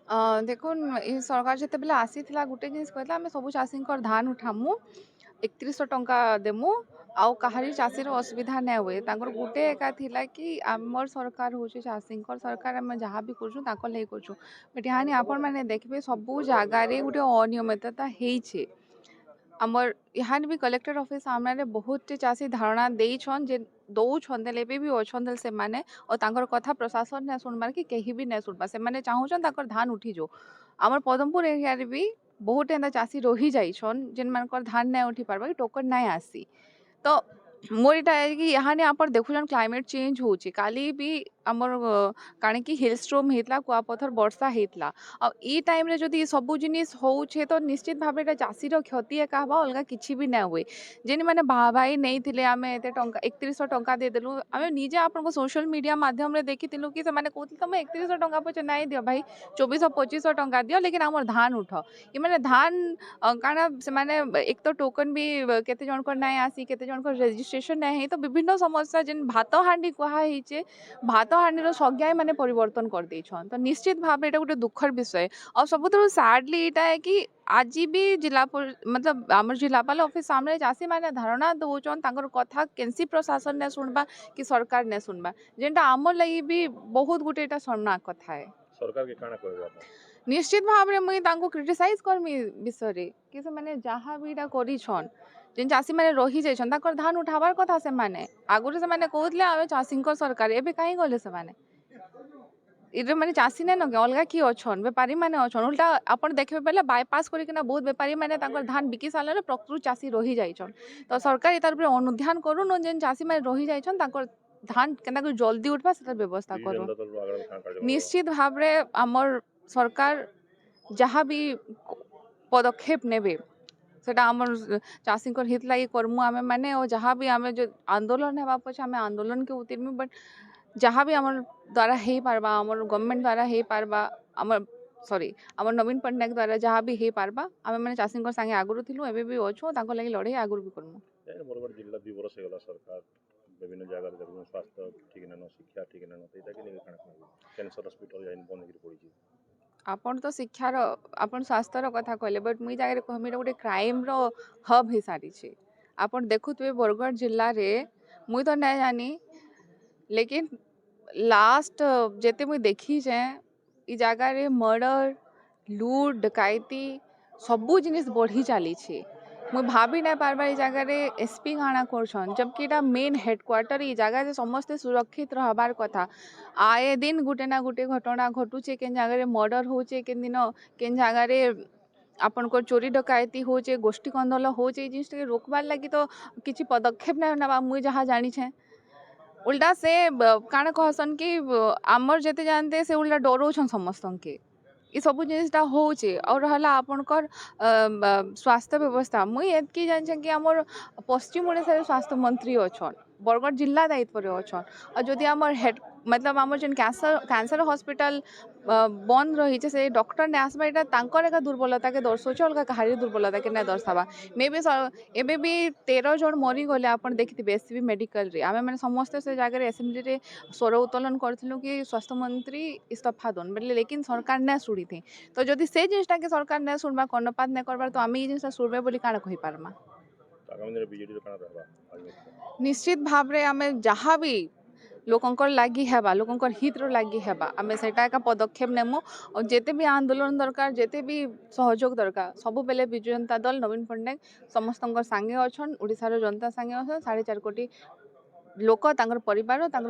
देखुन इ सरकार जेतेबेले आसीथिला गुटे जिनिस कहला आमे सबु चाषींकर धान उठामु 3100 टंका देमु आउ काहारी चाषीर असुविधा नै हुए तांकर गुटे एका थिला कि आमर सरकार होचे चाषींकर सरकार आमे जहाँ भी करछु ताकर लई करछु बट यानी आपण माने देखबे सबु जागा रे गुटे अनियमितता हेइछे आमर यहाँ भी कलेक्टर ऑफिस सामने बहुत चाषी धारणा देछन जे दौछन देले भी अछन देले से माने और तांकर कथा प्रशासन ने सुनबार कि केही भी नै सुनबा से माने चाहूछन ताकर धान उठी जो आमर पदमपुर एरिया रे भी बहुत एंदा चाषी रही जाइछन जेन मानकर धान नै उठी पारबा कि टोकन नै आसी तो मोर इटा है कि यहाँ ने आप देखुन क्लाइमेट चेंज होची काली भी आमर काणे कि हिल स्ट्रोम हेतला कुआपथर वर्षा हेतला आ ई टाइम रे जदी सब जिनिस होउछे तो निश्चित भाबे एटा चासी रो क्षति एका हबा अलगा किछि भी नै हुए जेनि माने भाई नै थिले आमे एते टंका 3100 टंका दे देलु आमे निजे आपन को सोशल मीडिया माध्यम रे देखितिलु कि से माने कहथि तमे 3100 टंका पचे नै दियो भाई 2400 2500 टंका दियो लेकिन हमर धान उठो ई माने धान काना से माने एक तो टोकन भी केते जन को नै आसी केते जन को रजिस्ट्रेशन नै हे तो विभिन्न समस्या जेन भात हांडी कहा हिचे भात हांडी रो संज्ञा माने परिवर्तन कर दै छन तो निश्चित भाबे एटा गुटे दुखर विषय और सबुतरो सैडली एटा है कि आज भी जिला मतलब आमर जिलापाल ऑफिस सामने चासी माने धारणा दउचन तांकर कथा केनसी प्रशासन ने सुनबा कि सरकार ने सुनबा जेंटा आमर लई भी बहुत गुटे एटा शर्मनाक कथा है सरकार के काना कहबा निश्चित भाव में मुई तांको क्रिटिसाइज करमी विषय रे कि से माने जहाँ भी एटा करी छन जेन चासी माने रही जाय छन ताकर धान उठाबार कथा से माने आगुरे से माने कहतले आमे चासींकर सरकार एबे काहे गले से माने इरे माने चासी नै न अलगा की अछन व्यापारी माने अछन उल्टा आपण देखबे पहले बाईपास करी किना बहुत व्यापारी माने तांकर धान बिकी साले रे प्रकृत चासी रही जाय छन तो सरकार इतार पर अनुध्यान करून जेन चासी माने रही जाय छन तांकर धान केना को जल्दी उठबा सेता व्यवस्था करू निश्चित भाव रे हमर सरकार जहाँ भी पदक्षेप नेबे सेटा हमर चाषींकर हित लागि करमु आमे माने और जहाँ भी आमे जो आंदोलन हेबा पछे आमे आंदोलन के उतरमु बट जहाँ भी हमर द्वारा हे पारबा हमर गवर्नमेंट द्वारा हे पारबा हमर सॉरी हमर नवीन पटनायक द्वारा जहाँ भी हे पारबा आमे माने चाषींकर संगे आगुरु थिलु एबे भी अछो ताको लागि लड़े आगुरु भी करमु बरगढ़ जिला 2 वर्ष हेगला सरकार विभिन्न जगह रे स्वास्थ्य ठीक न शिक्षा ठीक न एटा कि नै काना कैंसर हॉस्पिटल जाइन बंद करी पड़ी आपण तो शिक्षार आपण स्वास्थ्यर कथा कहले बट मुई जागे कहमी गोटे क्राइम रो हब हो सारी छे आपण देखुथबे बरगढ़ जिल्ला रे मुई तो नै जानी लेकिन लास्ट जेते मुई देखी जे ई जगह रे मर्डर लूट डकैती सबू जिनिस बढ़ी चली छे मुई भाभी नै पारबा ई जगह रे एसपी गाना करछन जबकि एटा मेन हेडक्वार्टर ई जगह रे समस्त सुरक्षित रहबार कथा आए दिन गुटे ना गुटे घटना घटुचे केन जगह रे मर्डर होचे केन दिन केन जगह रे आपन को चोरी डकैती होचे गोष्ठी कंदल होचे ई जिनिस के रोकबार लागि तो किछि पदक्षेप नै नबा मुई जहाँ जानी छे उल्टा से काना कहसन कि आमर जेते जानते से उल्टा डरोछन समस्तन के ई सब जिनिसटा होचे और रहला आपनकर स्वास्थ्य व्यवस्था मुई एतकी जान कि हमर पश्चिम ओडिशा स्वास्थ्य मंत्री अछन बरगढ़ जिला दायित्व रे अछन और जदि हमर हेड मतलब हमर जन कैंसर हॉस्पिटल बंद रही छे से डॉक्टर ने आसबा एटा तांकर एका दुर्बलता के दर्शोचे अलगा कहारी दुर्बलता के नै दर्शावा मे बी एबे भी 13 जन मरी गले आपण देखिथिबे एससीबी मेडिकल रे आमे माने समस्त से जगह रे असेंबली रे स्वर उत्तोलन करथिलु कि स्वास्थ्य मंत्री इस्तीफा दोन बोले लेकिन सरकार नै सुड़ी थी तो जदि से जिनिसटा के सरकार नै सुनबा कर्णपात नै करबार तो आमे ई जिनिसटा सुरबे बोली काना कहि पारमा आगामी दिन बीजेडी रो काना रहबा निश्चित भाव रे आमे जहाँ भी लोकंकर लागि हेबा लोकंकर हित रो लागि हेबा आमे सेटा का पदक्षेप नेमु और जेते भी आंदोलन दरकार जेते भी सहयोग दरकार सब बेले बिजु जनता दल नवीन पटनायक समस्तंकर संगे अछन ओडिसा रो जनता संगे अछन 4.5 कोटी लोक तांकर परिवार तांकर